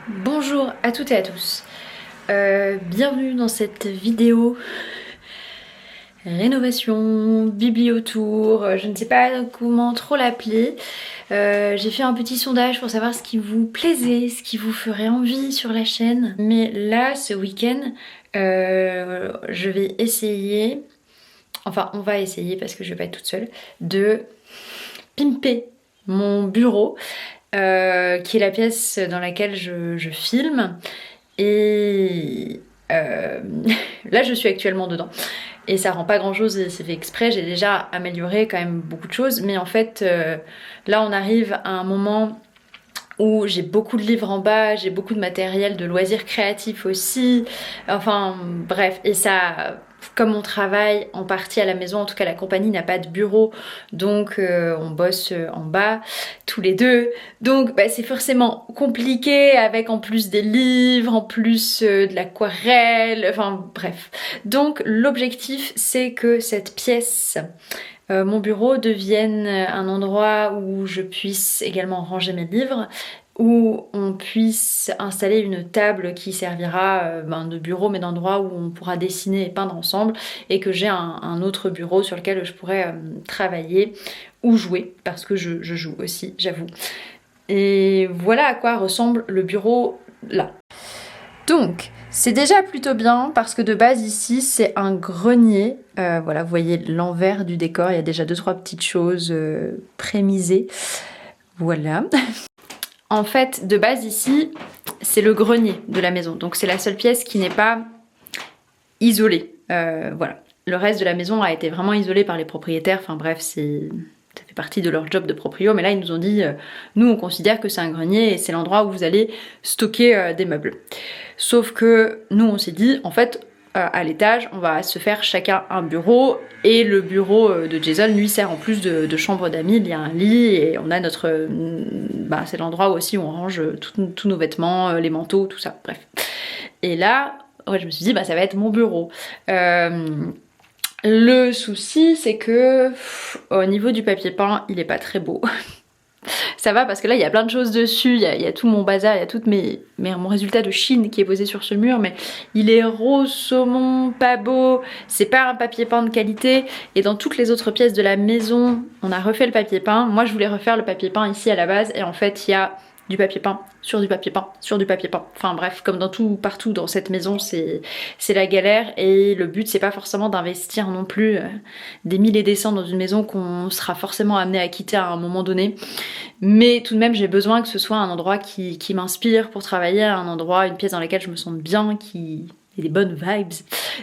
Bonjour à toutes et à tous, bienvenue dans cette vidéo rénovation, bibliotour, je ne sais pas comment trop l'appeler. J'ai fait un petit sondage pour savoir ce qui vous plaisait, ce qui vous ferait envie sur la chaîne. Mais là, ce week-end, je vais essayer, enfin on va essayer parce que je vais pas être toute seule, de pimper mon bureau, qui est la pièce dans laquelle je filme. Et là je suis actuellement dedans et ça rend pas grand chose et c'est fait exprès, j'ai déjà amélioré quand même beaucoup de choses, mais en fait là on arrive à un moment où j'ai beaucoup de livres en bas, j'ai beaucoup de matériel de loisirs créatifs aussi, enfin bref, et ça, comme on travaille en partie à la maison, en tout cas la compagnie n'a pas de bureau, donc on bosse en bas tous les deux, donc bah, c'est forcément compliqué avec en plus des livres, en plus de l'aquarelle, enfin bref. Donc l'objectif c'est que cette pièce, mon bureau devienne un endroit où je puisse également ranger mes livres, où on puisse installer une table qui servira de bureau mais d'endroit où on pourra dessiner et peindre ensemble, et que j'ai un autre bureau sur lequel je pourrais travailler ou jouer, parce que je joue aussi, j'avoue. Et voilà à quoi ressemble le bureau là. Donc, c'est déjà plutôt bien parce que de base ici c'est un grenier. Voilà, vous voyez l'envers du décor, il y a déjà 2-3 petites choses prémisées. Voilà. En fait, de base ici, c'est le grenier de la maison. Donc c'est la seule pièce qui n'est pas isolée. Voilà. Le reste de la maison a été vraiment isolé par les propriétaires. Enfin bref, ça fait partie de leur job de proprio. Mais là, ils nous ont dit, nous on considère que c'est un grenier et c'est l'endroit où vous allez stocker des meubles. Sauf que nous on s'est dit, en fait, à l'étage, on va se faire chacun un bureau, et le bureau de Jason lui sert en plus de chambre d'amis. Il y a un lit et on a notre... c'est l'endroit aussi où on range tous nos vêtements, les manteaux, tout ça, bref. Et là, ouais, je me suis dit, ça va être mon bureau. Le souci, c'est que au niveau du papier peint, il est pas très beau. Ça va parce que là il y a plein de choses dessus, il y a tout mon bazar, il y a tout mon résultat de Chine qui est posé sur ce mur, mais il est rose saumon, pas beau, c'est pas un papier peint de qualité. Et dans toutes les autres pièces de la maison, on a refait le papier peint. Moi je voulais refaire le papier peint ici à la base, et en fait il y a du papier peint, sur du papier peint, sur du papier peint. Enfin bref, comme dans tout, partout dans cette maison, c'est la galère. Et le but, c'est pas forcément d'investir non plus des mille et des cents dans une maison qu'on sera forcément amené à quitter à un moment donné. Mais tout de même, j'ai besoin que ce soit un endroit qui m'inspire pour travailler, un endroit, une pièce dans laquelle je me sente bien, qui ait des bonnes vibes,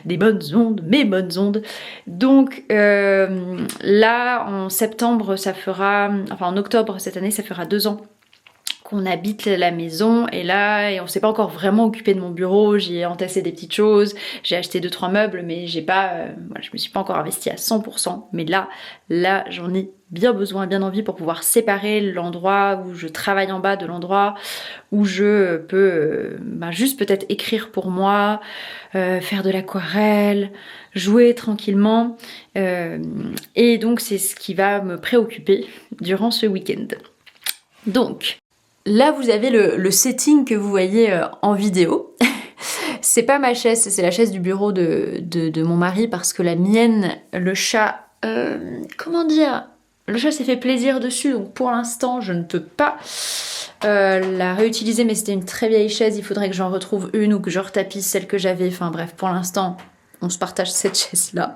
des bonnes ondes, mes bonnes ondes. Donc là, en septembre, en octobre cette année, ça fera 2 ans qu'on habite la maison, et on s'est pas encore vraiment occupé de mon bureau. J'ai entassé des petites choses, j'ai acheté 2-3 meubles, mais je me suis pas encore investie à 100%. Mais là j'en ai bien besoin, bien envie, pour pouvoir séparer l'endroit où je travaille en bas de l'endroit où je peux juste peut-être écrire pour moi, faire de l'aquarelle, jouer tranquillement, et donc c'est ce qui va me préoccuper durant ce week-end. Donc là, vous avez le setting que vous voyez en vidéo. C'est pas ma chaise, c'est la chaise du bureau de mon mari, parce que la mienne, le chat... comment dire ? Le chat s'est fait plaisir dessus, donc pour l'instant, je ne peux pas la réutiliser, mais c'était une très vieille chaise, il faudrait que j'en retrouve une ou que je retapisse celle que j'avais. Enfin bref, pour l'instant, on se partage cette chaise-là.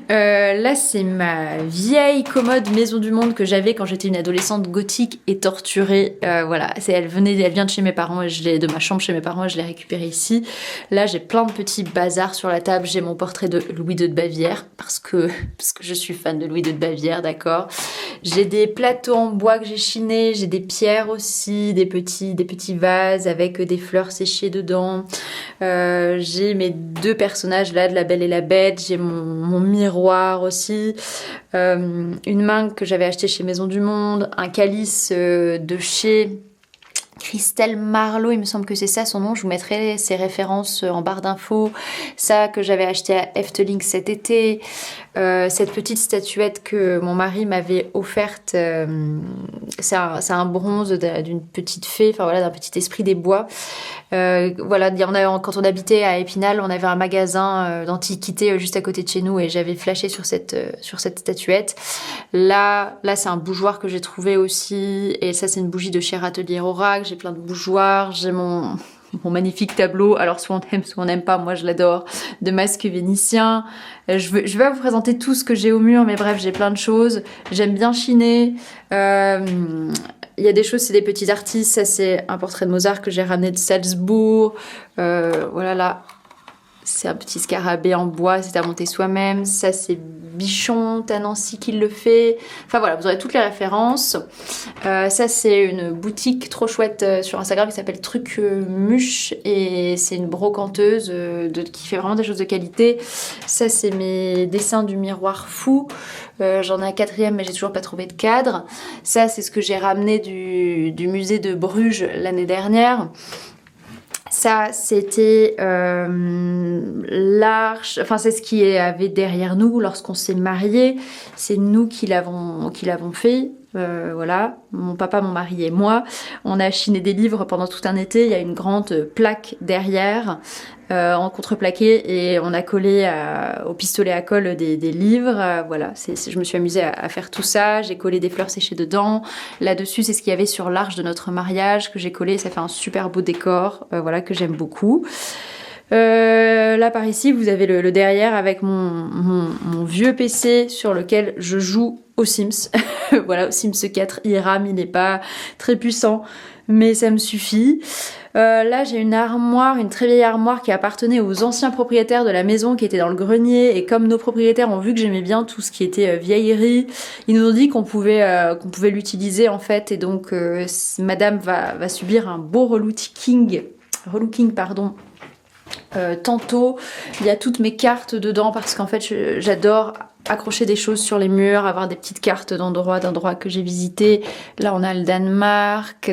Là c'est ma vieille commode Maison du Monde que j'avais quand j'étais une adolescente gothique et torturée. Voilà, elle vient de chez mes parents, et de ma chambre chez mes parents, et je l'ai récupérée ici. Là j'ai plein de petits bazars sur la table. J'ai mon portrait de Louis II de Bavière parce que je suis fan de Louis II de Bavière, d'accord. J'ai des plateaux en bois que j'ai chinés, j'ai des pierres aussi, des petits vases avec des fleurs séchées dedans. J'ai mes 2 personnages là de La Belle et la Bête, j'ai mon miroir aussi, une main que j'avais achetée chez Maison du Monde, un calice de chez Christelle Marlowe, il me semble que c'est ça son nom, je vous mettrai ses références en barre d'infos, ça que j'avais acheté à Efteling cet été, Cette petite statuette que mon mari m'avait offerte, c'est un bronze d'une petite fée, enfin voilà, d'un petit esprit des bois. Voilà, quand on habitait à Épinal, on avait un magasin d'antiquités juste à côté de chez nous et j'avais flashé sur cette statuette. Là c'est un bougeoir que j'ai trouvé aussi, et ça c'est une bougie de chez Atelier Aubrac. J'ai plein de bougeoirs, j'ai mon magnifique tableau, alors soit on aime, soit on n'aime pas, moi je l'adore, de masques vénitiens. Je vais vous présenter tout ce que j'ai au mur, mais bref, j'ai plein de choses. J'aime bien chiner. Il y a des choses, c'est des petits artistes. Ça, c'est un portrait de Mozart que j'ai ramené de Salzbourg. Voilà, là, c'est un petit scarabée en bois, c'est à monter soi-même. Ça, c'est Bichon, Nancy qui le fait. Enfin voilà, vous aurez toutes les références. Ça, c'est une boutique trop chouette sur Instagram qui s'appelle Truc Muche, et c'est une brocanteuse qui fait vraiment des choses de qualité. Ça, c'est mes dessins du miroir fou. J'en ai un quatrième, mais j'ai toujours pas trouvé de cadre. Ça, c'est ce que j'ai ramené du musée de Bruges l'année dernière. Ça, c'était l'arche, enfin c'est ce qui avait derrière nous lorsqu'on s'est mariés. C'est nous qui l'avons fait. Voilà, mon papa, mon mari et moi, on a chiné des livres pendant tout un été. Il y a une grande plaque derrière en contreplaqué, et on a collé au pistolet à colle des livres. Voilà, je me suis amusée à faire tout ça. J'ai collé des fleurs séchées dedans. Là-dessus, c'est ce qu'il y avait sur l'arche de notre mariage que j'ai collé. Ça fait un super beau décor, voilà, que j'aime beaucoup. Là par ici, vous avez le derrière avec mon vieux PC sur lequel je joue aux Sims. Voilà, aux Sims 4. Il rame, il n'est pas très puissant, mais ça me suffit. Là, j'ai une armoire, une très vieille armoire qui appartenait aux anciens propriétaires de la maison, qui était dans le grenier. Et comme nos propriétaires ont vu que j'aimais bien tout ce qui était vieillerie, ils nous ont dit qu'on pouvait l'utiliser en fait. Et donc, madame va subir un beau relooking, pardon. Tantôt, il y a toutes mes cartes dedans parce qu'en fait j'adore accrocher des choses sur les murs, avoir des petites cartes d'endroits que j'ai visités. Là on a le Danemark,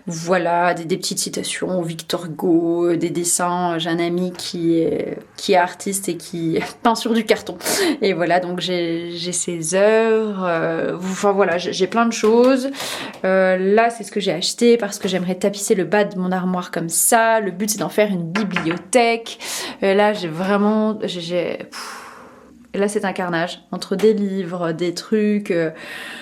voilà, des petites citations, Victor Hugo, des dessins. J'ai un ami qui est artiste et qui peint sur du carton. Et voilà, donc j'ai ses œuvres. Enfin voilà, j'ai plein de choses. Là c'est ce que j'ai acheté parce que j'aimerais tapisser le bas de mon armoire comme ça. Le but c'est d'en faire une bibliothèque. Là j'ai vraiment... Là, c'est un carnage entre des livres, des trucs.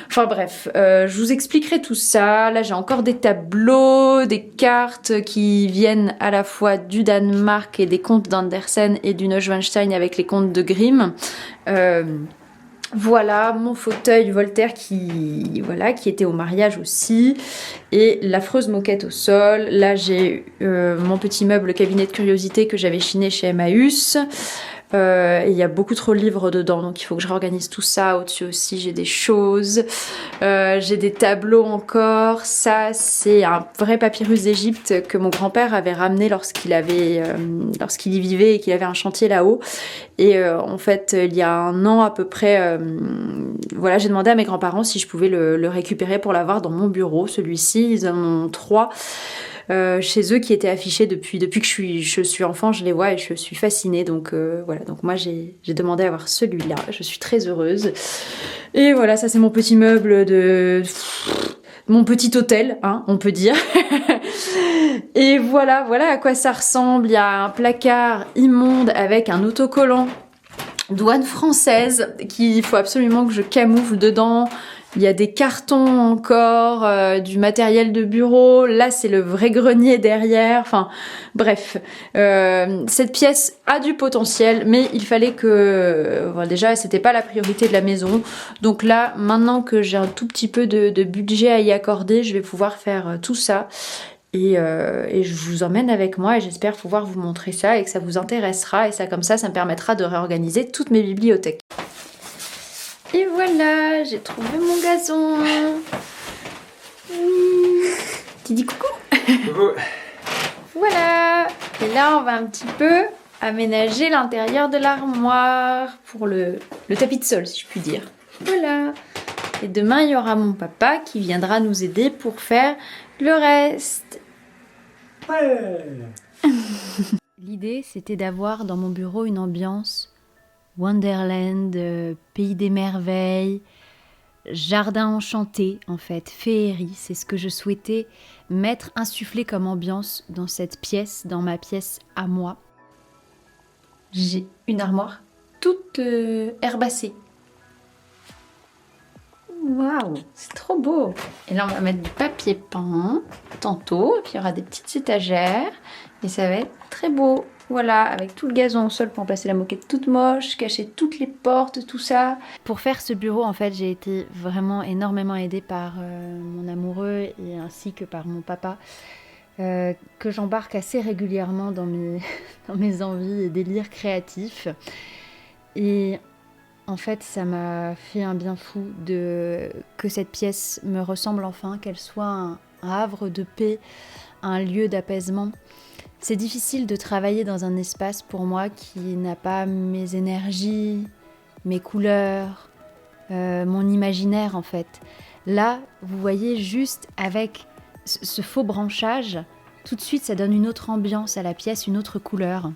Enfin bref, je vous expliquerai tout ça. Là, j'ai encore des tableaux, des cartes qui viennent à la fois du Danemark et des contes d'Andersen et du Neuschwanstein avec les contes de Grimm. Voilà, mon fauteuil Voltaire qui était au mariage aussi, et l'affreuse moquette au sol. Là, j'ai mon petit meuble cabinet de curiosité que j'avais chiné chez Emmaüs. Il y a beaucoup trop de livres dedans, donc il faut que je réorganise tout ça. Au-dessus aussi, j'ai des choses. J'ai des tableaux encore. Ça, c'est un vrai papyrus d'Égypte que mon grand-père avait ramené lorsqu'il y vivait et qu'il avait un chantier là-haut. Et en fait, il y a un an à peu près, voilà, j'ai demandé à mes grands-parents si je pouvais le récupérer pour l'avoir dans mon bureau. Celui-ci, ils en ont 3. Chez eux qui étaient affichés depuis que je suis enfant, je les vois et je suis fascinée. Donc voilà, donc moi j'ai demandé à avoir celui-là. Je suis très heureuse. Et voilà, ça c'est mon petit meuble mon petit hôtel, hein, on peut dire. Et voilà à quoi ça ressemble. Il y a un placard immonde avec un autocollant douane française qu'il faut absolument que je camoufle dedans. Il y a des cartons encore, du matériel de bureau. Là, c'est le vrai grenier derrière. Enfin, bref. Cette pièce a du potentiel, mais il fallait que... Bon, déjà, c'était pas la priorité de la maison. Donc là, maintenant que j'ai un tout petit peu de budget à y accorder, je vais pouvoir faire tout ça. Et je vous emmène avec moi et j'espère pouvoir vous montrer ça et que ça vous intéressera. Et ça, comme ça me permettra de réorganiser toutes mes bibliothèques. Et voilà, j'ai trouvé mon gazon. Oui. Tu dis coucou? Coucou. Voilà. Et là, on va un petit peu aménager l'intérieur de l'armoire pour le tapis de sol, si je puis dire. Voilà. Et demain, il y aura mon papa qui viendra nous aider pour faire le reste. Ouais. L'idée, c'était d'avoir dans mon bureau une ambiance Wonderland, pays des merveilles, jardin enchanté en fait, féerie, c'est ce que je souhaitais mettre, insuffler comme ambiance dans cette pièce, dans ma pièce à moi. J'ai une armoire toute herbacée. Waouh, c'est trop beau. Et là on va mettre du papier peint tantôt, et puis il y aura des petites étagères et ça va être très beau. Voilà, avec tout le gazon au sol pour remplacer la moquette toute moche, cacher toutes les portes, tout ça. Pour faire ce bureau, en fait, j'ai été vraiment énormément aidée par mon amoureux et ainsi que par mon papa, que j'embarque assez régulièrement dans dans mes envies et délires créatifs. Et en fait, ça m'a fait un bien fou que cette pièce me ressemble enfin, qu'elle soit un havre de paix, un lieu d'apaisement. C'est difficile de travailler dans un espace pour moi qui n'a pas mes énergies, mes couleurs, mon imaginaire en fait. Là, vous voyez, juste avec ce faux branchage, tout de suite ça donne une autre ambiance à la pièce, une autre couleur.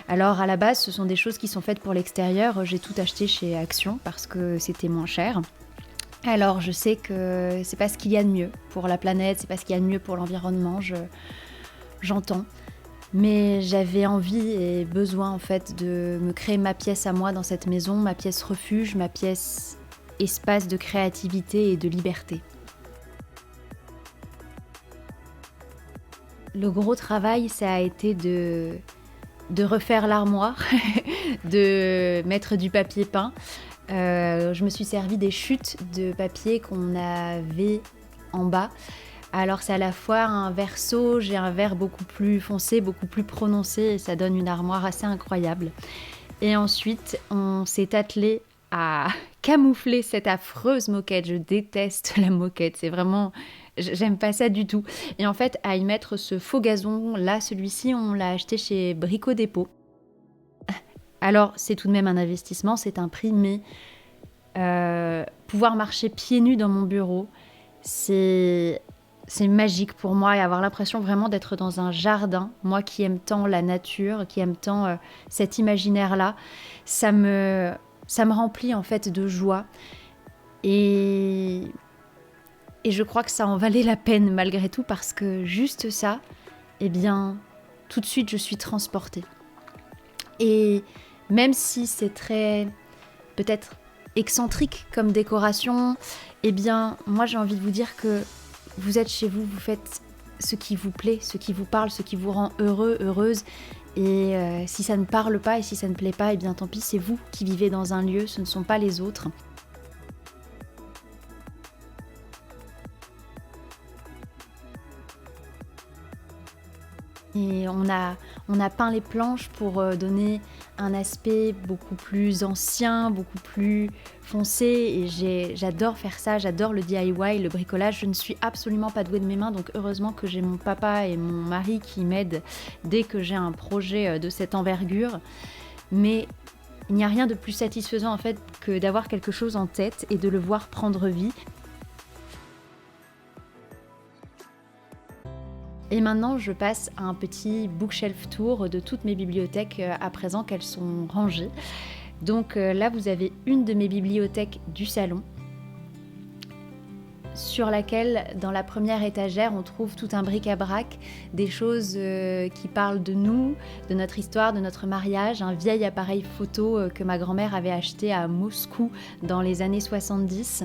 Alors à la base, ce sont des choses qui sont faites pour l'extérieur. J'ai tout acheté chez Action parce que c'était moins cher. Alors je sais que c'est pas ce qu'il y a de mieux pour la planète, c'est pas ce qu'il y a de mieux pour l'environnement, j'entends. Mais j'avais envie et besoin en fait de me créer ma pièce à moi dans cette maison, ma pièce refuge, ma pièce espace de créativité et de liberté. Le gros travail, ça a été de refaire l'armoire, de mettre du papier peint. Je me suis servi des chutes de papier qu'on avait en bas. Alors c'est à la fois un verso, j'ai un vert beaucoup plus foncé, beaucoup plus prononcé et ça donne une armoire assez incroyable. Et ensuite, on s'est attelé à camoufler cette affreuse moquette. Je déteste la moquette, c'est vraiment... J'aime pas ça du tout. Et en fait, à y mettre ce faux gazon, là, celui-ci, on l'a acheté chez Brico Dépôt. Alors, c'est tout de même un investissement, c'est un prix, mais pouvoir marcher pieds nus dans mon bureau, c'est magique pour moi et avoir l'impression vraiment d'être dans un jardin. Moi qui aime tant la nature, qui aime tant cet imaginaire-là, ça me remplit en fait de joie. Et je crois que ça en valait la peine malgré tout parce que juste ça, eh bien, tout de suite je suis transportée. Et même si c'est très, peut-être excentrique comme décoration, eh bien, moi j'ai envie de vous dire que vous êtes chez vous, vous faites ce qui vous plaît, ce qui vous parle, ce qui vous rend heureux, heureuse. Et si ça ne parle pas et si ça ne plaît pas, eh bien tant pis, c'est vous qui vivez dans un lieu, ce ne sont pas les autres. Et on a peint les planches pour donner un aspect beaucoup plus ancien, beaucoup plus foncé. Et j'adore faire ça, j'adore le DIY, le bricolage. Je ne suis absolument pas douée de mes mains, donc heureusement que j'ai mon papa et mon mari qui m'aident dès que j'ai un projet de cette envergure. Mais il n'y a rien de plus satisfaisant en fait que d'avoir quelque chose en tête et de le voir prendre vie. Et maintenant, je passe à un petit bookshelf tour de toutes mes bibliothèques à présent qu'elles sont rangées. Donc là, vous avez une de mes bibliothèques du salon sur laquelle, dans la première étagère, on trouve tout un bric-à-brac, des choses qui parlent de nous, de notre histoire, de notre mariage, un vieil appareil photo que ma grand-mère avait acheté à Moscou dans les années 70.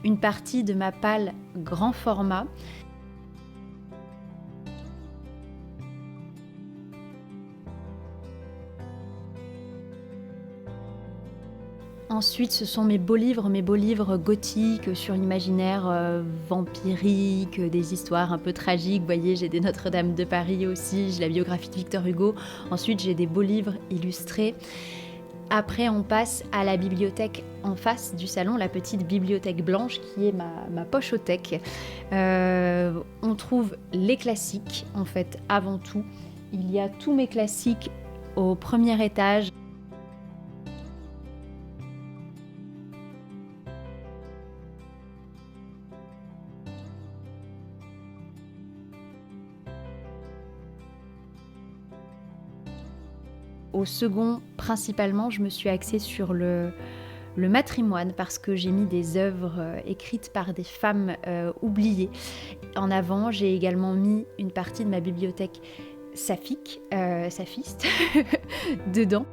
Une partie de ma palle grand format. Ensuite, ce sont mes beaux livres gothiques sur l'imaginaire vampirique, des histoires un peu tragiques. Vous voyez, j'ai des Notre-Dame de Paris aussi, j'ai la biographie de Victor Hugo. Ensuite, j'ai des beaux livres illustrés. Après, on passe à la bibliothèque en face du salon, la petite bibliothèque blanche qui est ma pochothèque. On trouve les classiques, en fait, avant tout. Il y a tous mes classiques au premier étage. Au second, principalement, je me suis axée sur le matrimoine parce que j'ai mis des œuvres écrites par des femmes oubliées. En avant, j'ai également mis une partie de ma bibliothèque saphique, saphiste, dedans.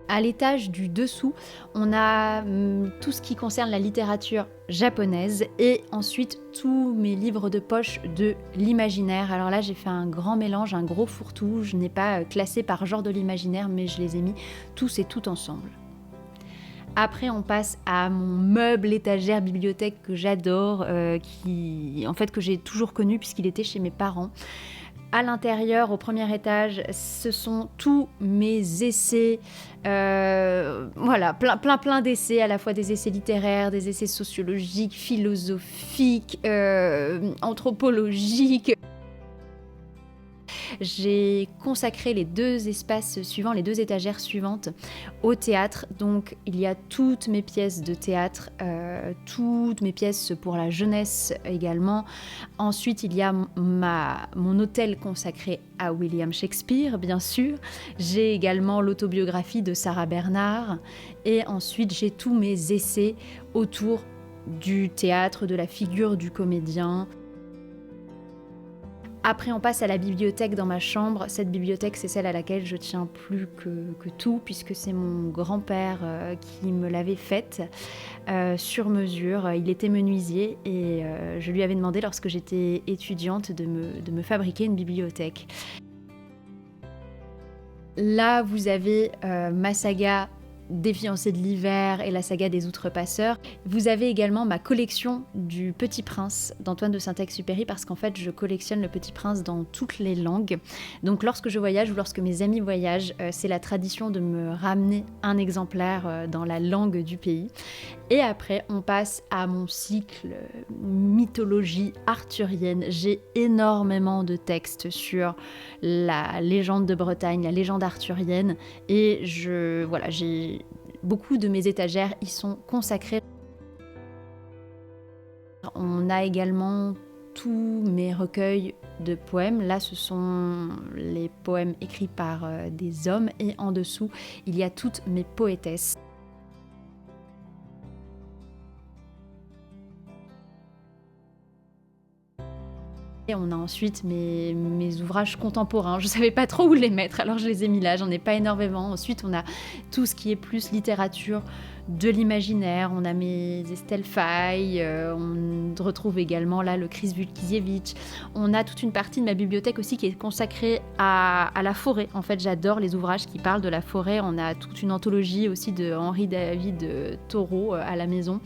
À l'étage du dessous, on a tout ce qui concerne la littérature japonaise et ensuite tous mes livres de poche de l'imaginaire. Alors là, j'ai fait un grand mélange, un gros fourre-tout. Je n'ai pas classé par genre de l'imaginaire, mais je les ai mis tous et toutes ensemble. Après, on passe à mon meuble étagère bibliothèque que j'adore, que j'ai toujours connu puisqu'il était chez mes parents. À l'intérieur, au premier étage, ce sont tous mes essais, plein d'essais, à la fois des essais littéraires, des essais sociologiques, philosophiques, anthropologiques. J'ai consacré les deux espaces suivants, les deux étagères suivantes au théâtre. Donc il y a toutes mes pièces de théâtre, toutes mes pièces pour la jeunesse également. Ensuite il y a mon hôtel consacré à William Shakespeare, bien sûr. J'ai également l'autobiographie de Sarah Bernhardt. Et ensuite j'ai tous mes essais autour du théâtre, de la figure du comédien. Après, on passe à la bibliothèque dans ma chambre. Cette bibliothèque, c'est celle à laquelle je tiens plus que tout, puisque c'est mon grand-père qui me l'avait faite sur mesure. Il était menuisier et je lui avais demandé, lorsque j'étais étudiante, de me fabriquer une bibliothèque. Là, vous avez ma saga des fiancés de l'hiver et la saga des outrepasseurs. Vous avez également ma collection du Petit Prince d'Antoine de Saint-Exupéry, parce qu'en fait je collectionne le Petit Prince dans toutes les langues. Donc lorsque je voyage ou lorsque mes amis voyagent, c'est la tradition de me ramener un exemplaire dans la langue du pays. Et après on passe à mon cycle mythologie arthurienne. J'ai énormément de textes sur la légende de Bretagne, la légende arthurienne, et j'ai beaucoup de mes étagères y sont consacrées. On a également tous mes recueils de poèmes. Là, ce sont les poèmes écrits par des hommes, et en dessous, il y a toutes mes poétesses. Et on a ensuite mes ouvrages contemporains. Je ne savais pas trop où les mettre, alors je les ai mis là, j'en ai pas énormément. Ensuite, on a tout ce qui est plus littérature de l'imaginaire. On a mes Estelle Faye, on retrouve également là le Chris Wulkiewicz. On a toute une partie de ma bibliothèque aussi qui est consacrée à la forêt. En fait, j'adore les ouvrages qui parlent de la forêt. On a toute une anthologie aussi de Henri David Thoreau à la maison.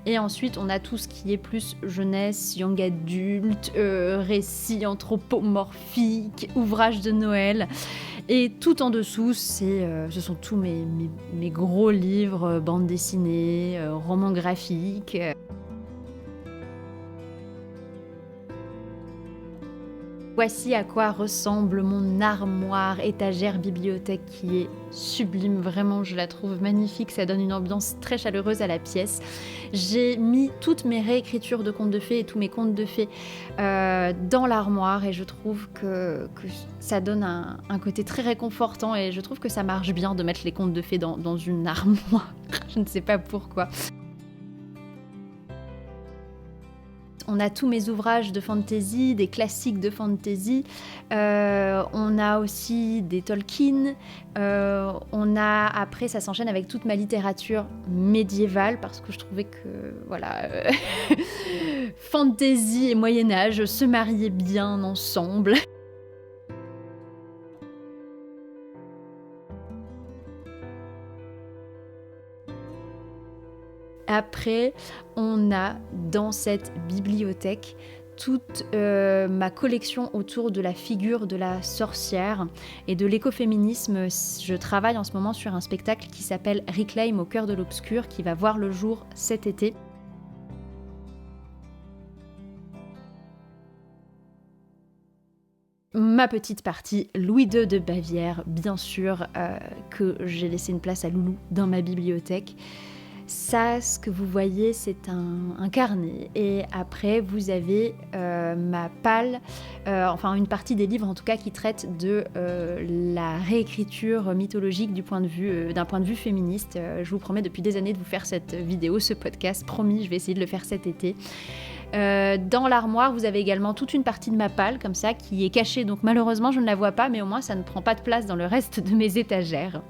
Et ensuite, on a tout ce qui est plus jeunesse, young adulte, récits anthropomorphiques, ouvrages de Noël. Et tout en dessous, ce sont tous mes gros livres, bandes dessinées, romans graphiques. Voici à quoi ressemble mon armoire étagère bibliothèque qui est sublime, vraiment je la trouve magnifique, ça donne une ambiance très chaleureuse à la pièce. J'ai mis toutes mes réécritures de contes de fées et tous mes contes de fées dans l'armoire, et je trouve que ça donne un côté très réconfortant, et je trouve que ça marche bien de mettre les contes de fées dans une armoire, je ne sais pas pourquoi. On a tous mes ouvrages de fantasy, des classiques de fantasy. On a aussi des Tolkien. Après, ça s'enchaîne avec toute ma littérature médiévale, parce que je trouvais que, fantasy et Moyen-Âge se mariaient bien ensemble. Après, on a dans cette bibliothèque toute ma collection autour de la figure de la sorcière et de l'écoféminisme. Je travaille en ce moment sur un spectacle qui s'appelle Reclaim au cœur de l'obscur, qui va voir le jour cet été. Ma petite partie Louis II de Bavière, bien sûr, que j'ai laissé une place à Loulou dans ma bibliothèque. Ça, ce que vous voyez, c'est un carnet et après vous avez ma palle, enfin une partie des livres en tout cas qui traitent de la réécriture mythologique d'un point de vue féministe. Je vous promets depuis des années de vous faire cette vidéo, ce podcast, promis, je vais essayer de le faire cet été. Dans l'armoire, vous avez également toute une partie de ma palle comme ça qui est cachée, donc malheureusement je ne la vois pas, mais au moins ça ne prend pas de place dans le reste de mes étagères.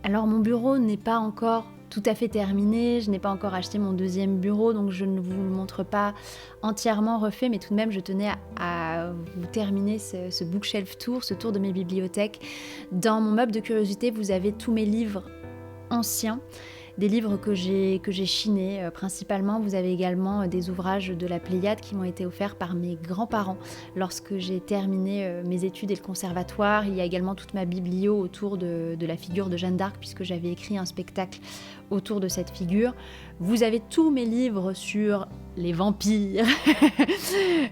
Alors mon bureau n'est pas encore tout à fait terminé, je n'ai pas encore acheté mon deuxième bureau, donc je ne vous le montre pas entièrement refait, mais tout de même je tenais à vous terminer ce bookshelf tour, ce tour de mes bibliothèques. Dans mon meuble de curiosité, vous avez tous mes livres anciens, des livres que j'ai chinés principalement. Vous avez également des ouvrages de la Pléiade qui m'ont été offerts par mes grands-parents lorsque j'ai terminé mes études et le conservatoire. Il y a également toute ma biblio autour de la figure de Jeanne d'Arc puisque j'avais écrit un spectacle autour de cette figure. Vous avez tous mes livres sur les vampires,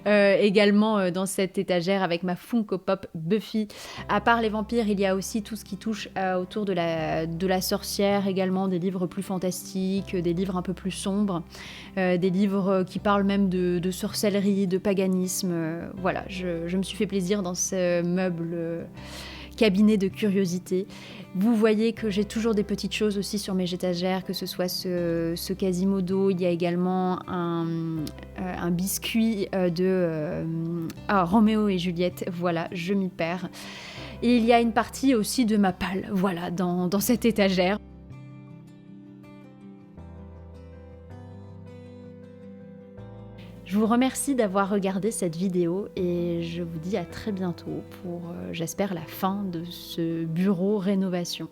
également dans cette étagère avec ma Funko Pop Buffy. À part les vampires, il y a aussi tout ce qui touche autour de la sorcière, également des livres plus fantastiques, des livres un peu plus sombres, des livres qui parlent même de sorcellerie, de paganisme. Voilà, je me suis fait plaisir dans ce meuble cabinet de curiosité. Vous voyez que j'ai toujours des petites choses aussi sur mes étagères, que ce soit ce Quasimodo, il y a également un biscuit de Roméo et Juliette, voilà, je m'y perds. Et il y a une partie aussi de ma palle, voilà, dans cette étagère. Je vous remercie d'avoir regardé cette vidéo et je vous dis à très bientôt pour, j'espère, la fin de ce bureau rénovation.